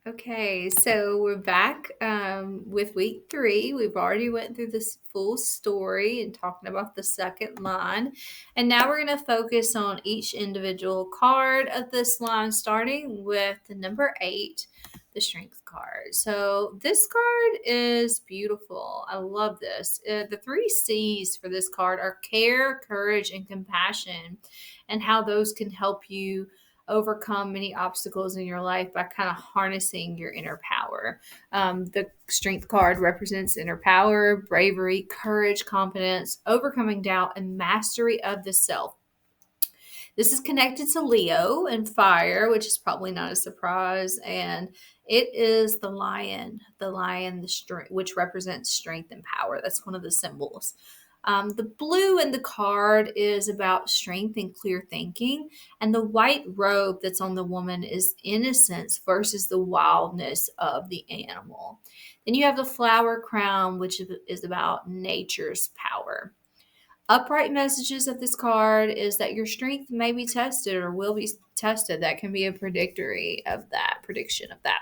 Okay, so we're back with week 3. We've already went through this full story and talking about the second line. And now we're going to focus on each individual card of this line, starting with the number 8, the Strength card. So this card is beautiful. I love this. The 3 C's for this card are care, courage, and compassion, and how those can help you overcome many obstacles in your life by kind of harnessing your inner power. The Strength card represents inner power, bravery, courage, confidence, overcoming doubt, and mastery of the self. This is connected to Leo and fire, which is probably not a surprise. And it is the lion, the strength, which represents strength and power. That's one of the symbols. The blue in the card is about strength and clear thinking. And the white robe that's on the woman is innocence versus the wildness of the animal. Then you have the flower crown, which is about nature's power. Upright messages of this card is that your strength may be tested or will be tested. That can be a prediction of that.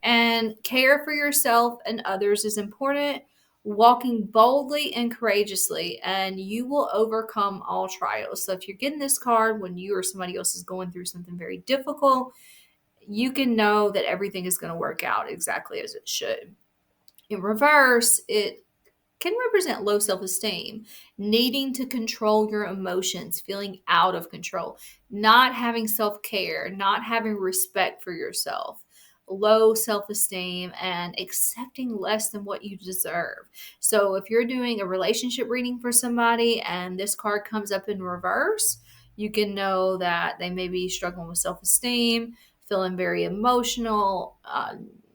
And care for yourself and others is important. Walking boldly and courageously, and you will overcome all trials. So if you're getting this card when you or somebody else is going through something very difficult, you can know that everything is going to work out exactly as it should. In reverse, it can represent low self esteem, needing to control your emotions, feeling out of control, not having self care, not having respect for yourself, low self esteem, and accepting less than what you deserve. So, if you're doing a relationship reading for somebody and this card comes up in reverse, you can know that they may be struggling with self esteem, feeling very emotional,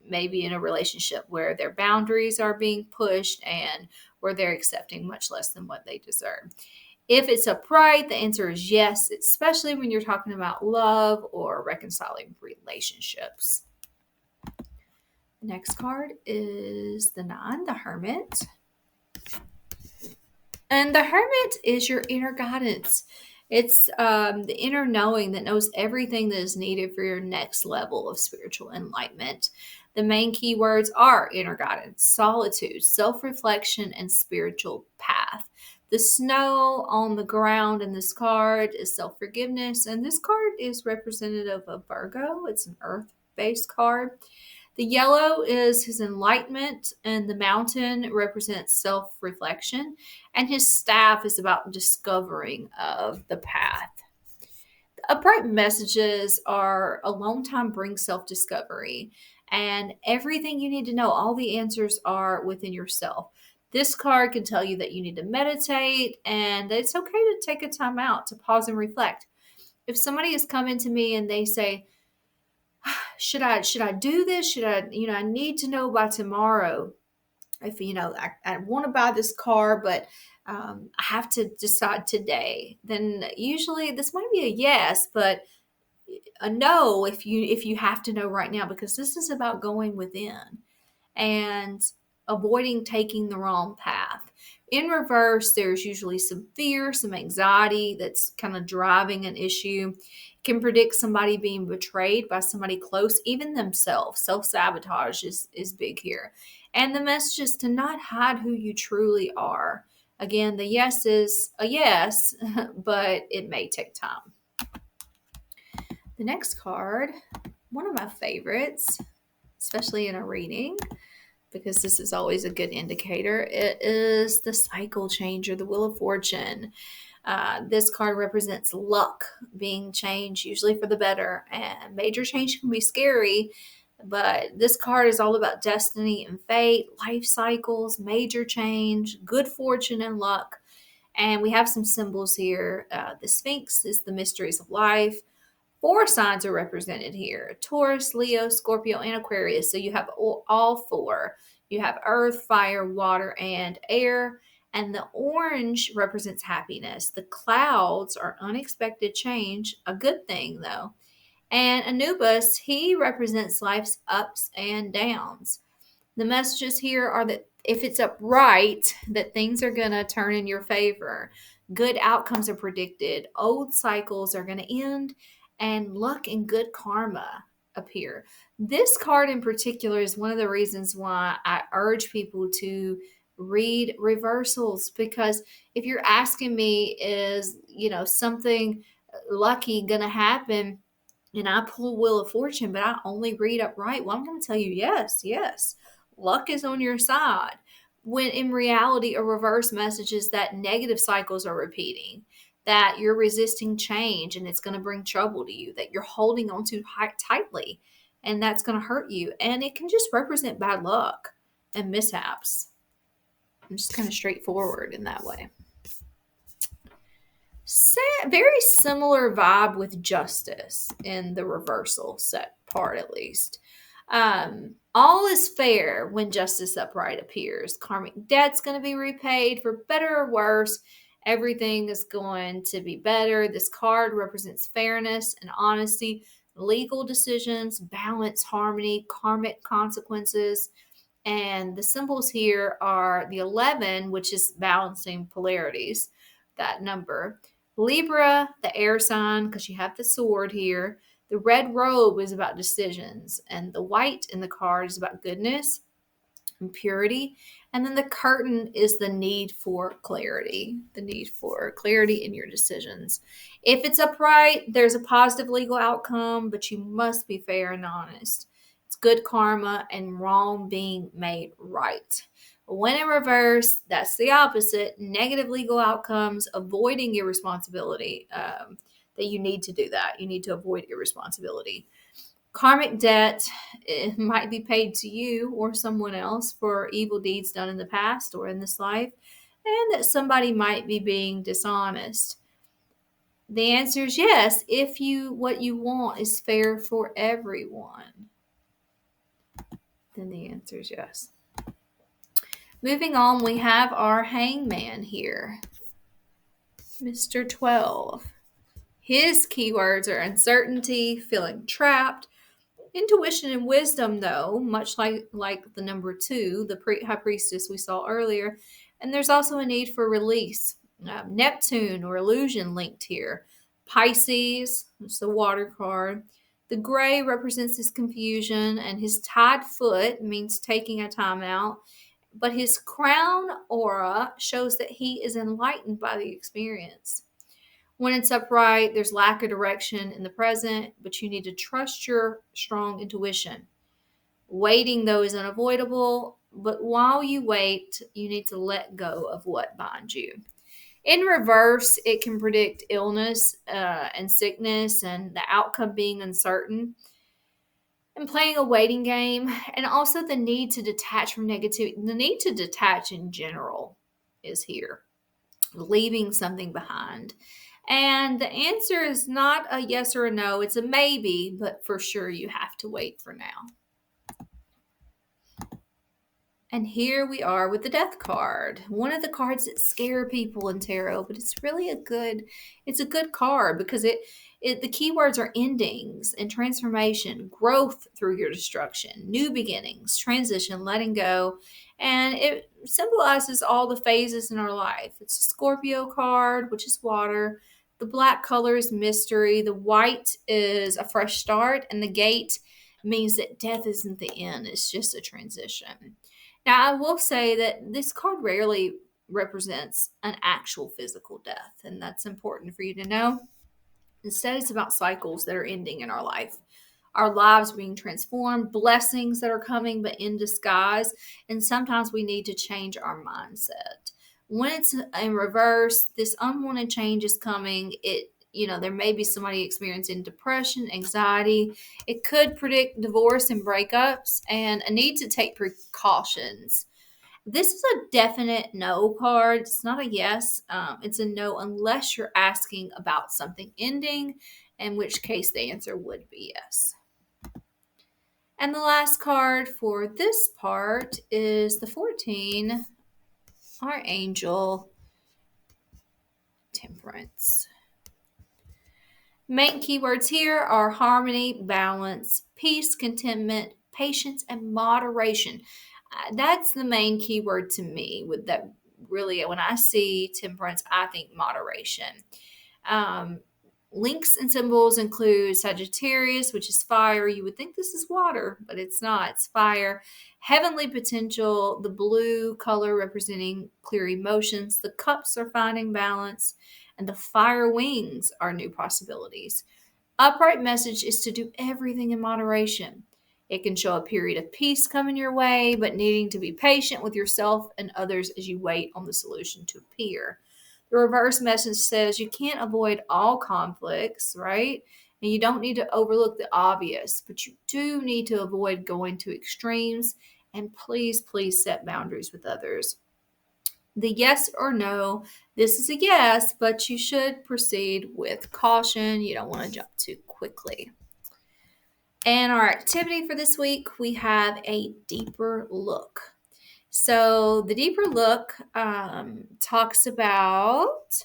maybe in a relationship where their boundaries are being pushed and where they're accepting much less than what they deserve. If it's upright, the answer is yes, especially when you're talking about love or reconciling relationships. The next card is the 9, the Hermit. And the Hermit is your inner guidance. It's the inner knowing that knows everything that is needed for your next level of spiritual enlightenment. The main keywords are inner guidance, solitude, self reflection, and spiritual path. The snow on the ground in this card is self forgiveness, and this card is representative of Virgo. It's an earth based card. The yellow is his enlightenment, and the mountain represents self reflection, and his staff is about discovering of the path. The upright messages are alone time brings self discovery, and everything you need to know, all the answers are within yourself. This card can tell you that you need to meditate and that it's okay to take a time out to pause and reflect. If somebody is coming to me and they say, should I do this? Should I, I need to know by tomorrow if, I want to buy this car, but I have to decide today. Then usually this might be a yes, but a no if you have to know right now, because this is about going within and avoiding taking the wrong path. In reverse, there's usually some fear, some anxiety that's kind of driving an issue. It can predict somebody being betrayed by somebody close, even themselves. Self-sabotage is big here. And the message is to not hide who you truly are. Again, the yes is a yes, but it may take time. The next card, one of my favorites, especially in a reading, because this is always a good indicator. It is the cycle changer, the Wheel of Fortune. This card represents luck being changed, usually for the better. And major change can be scary, but this card is all about destiny and fate, life cycles, major change, good fortune and luck. And we have some symbols here. The Sphinx is the mysteries of life. 4 signs are represented here: Taurus, Leo, Scorpio, and Aquarius. So you have all 4. You have earth, fire, water, and air. And the orange represents happiness. The clouds are unexpected change, a good thing though. And Anubis, he represents life's ups and downs. The messages here are that if it's upright, that things are going to turn in your favor. Good outcomes are predicted. Old cycles are going to end, and luck and good karma appear. This card in particular is one of the reasons why I urge people to read reversals, because if you're asking me, is, something lucky going to happen, and I pull Wheel of Fortune, but I only read upright, well, I'm going to tell you, yes, yes, luck is on your side. When in reality, a reverse message is that negative cycles are repeating, that you're resisting change and it's going to bring trouble to you, that you're holding on too tightly and that's going to hurt you. And it can just represent bad luck and mishaps. I'm just kind of straightforward in that way. Very similar vibe with Justice in the reversal set part, at least. All is fair when Justice upright appears. Karmic debt's going to be repaid for better or worse. Everything is going to be better. This card represents fairness and honesty, legal decisions, balance, harmony, karmic consequences. And the symbols here are the 11, which is balancing polarities, that number. Libra, the air sign, because you have the sword here. The red robe is about decisions, and the white in the card is about goodness and purity. And then the curtain is the need for clarity in your decisions. If it's upright, there's a positive legal outcome, but you must be fair and honest. It's good karma and wrong being made right. When in reverse, that's the opposite. Negative legal outcomes, avoiding irresponsibility. That you need to do that. You need to avoid irresponsibility. Karmic debt, it might be paid to you or someone else for evil deeds done in the past or in this life, and that somebody might be being dishonest. The answer is yes, if what you want is fair for everyone. Then the answer is yes. Moving on, we have our hangman here, Mr. 12. His keywords are uncertainty, feeling trapped, intuition and wisdom, though, much like the number 2, the high priestess we saw earlier. And there's also a need for release. Neptune or illusion linked here. Pisces, it's the water card. The gray represents his confusion, and his tied foot means taking a time out. But his crown aura shows that he is enlightened by the experience. When it's upright, there's lack of direction in the present, but you need to trust your strong intuition. Waiting, though, is unavoidable, but while you wait, you need to let go of what binds you. In reverse, it can predict illness and sickness and the outcome being uncertain, and playing a waiting game, and also the need to detach from negativity. The need to detach in general is here, leaving something behind. And the answer is not a yes or a no, it's a maybe, but for sure you have to wait for now. And here we are with the Death card. One of the cards that scare people in tarot, but it's really a good card because the keywords are endings and transformation, growth through your destruction, new beginnings, transition, letting go, and it symbolizes all the phases in our life. It's a Scorpio card, which is water. The black color is mystery. The white is a fresh start, and the gate means that death isn't the end. It's just a transition. Now, I will say that this card rarely represents an actual physical death, and that's important for you to know. Instead, it's about cycles that are ending in our life, our lives being transformed, blessings that are coming but in disguise, and sometimes we need to change our mindset. When it's in reverse, this unwanted change is coming. There may be somebody experiencing depression, anxiety. It could predict divorce and breakups and a need to take precautions. This is a definite no card. It's not a yes. It's a no unless you're asking about something ending, in which case the answer would be yes. And the last card for this part is the 14, Archangel Temperance. Main keywords here are harmony, balance, peace, contentment, patience, and moderation. That's the main keyword to me. With that, really, when I see temperance, I think moderation. Links and symbols include Sagittarius, which is fire. You would think this is water, but it's not. It's fire. Heavenly potential, the blue color representing clear emotions. The cups are finding balance, and the fire wings are new possibilities. Upright message is to do everything in moderation. It can show a period of peace coming your way, but needing to be patient with yourself and others as you wait on the solution to appear. The reverse message says you can't avoid all conflicts, right? And you don't need to overlook the obvious, but you do need to avoid going to extremes. And please, please set boundaries with others. The yes or no, this is a yes, but you should proceed with caution. You don't want to jump too quickly. And our activity for this week, we have a deeper look. So the deeper look talks about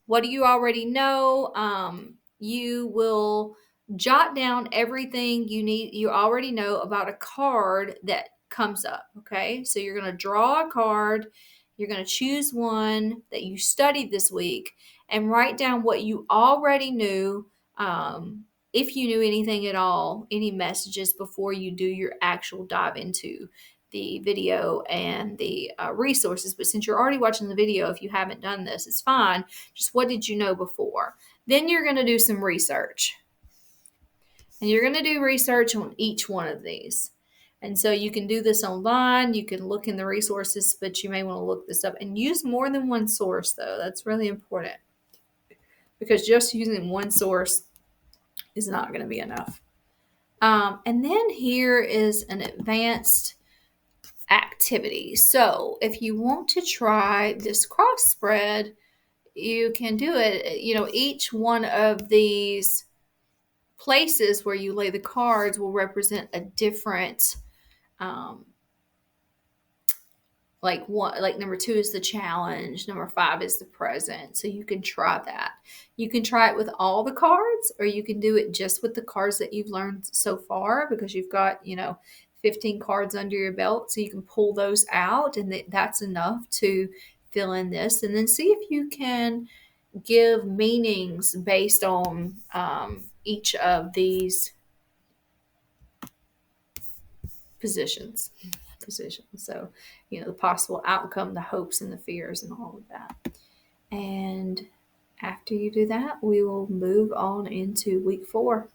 what do you already know. You will jot down everything you already know about a card that comes up. Okay, so you're going to draw a card. You're going to choose one that you studied this week and write down what you already knew. If you knew anything at all, any messages before you do your actual dive into the video and the resources. But since you're already watching the video, if you haven't done this, it's fine. Just what did you know before? Then you're going to do some research. And you're going to do research on each one of these. And so you can do this online. You can look in the resources, but you may want to look this up and use more than one source, though. That's really important because just using one source is not going to be enough. And then here is an advanced activity. So if you want to try this cross spread, you can do it. Each one of these places where you lay the cards will represent a different like number 2 is the challenge, number 5 is the present. So you can try that. You can try it with all the cards, or you can do it just with the cards that you've learned so far, because you've got 15 cards under your belt, so you can pull those out, and that's enough to fill in this, and then see if you can give meanings based on each of these positions. So, the possible outcome, the hopes and the fears and all of that. And after you do that, we will move on into week 4.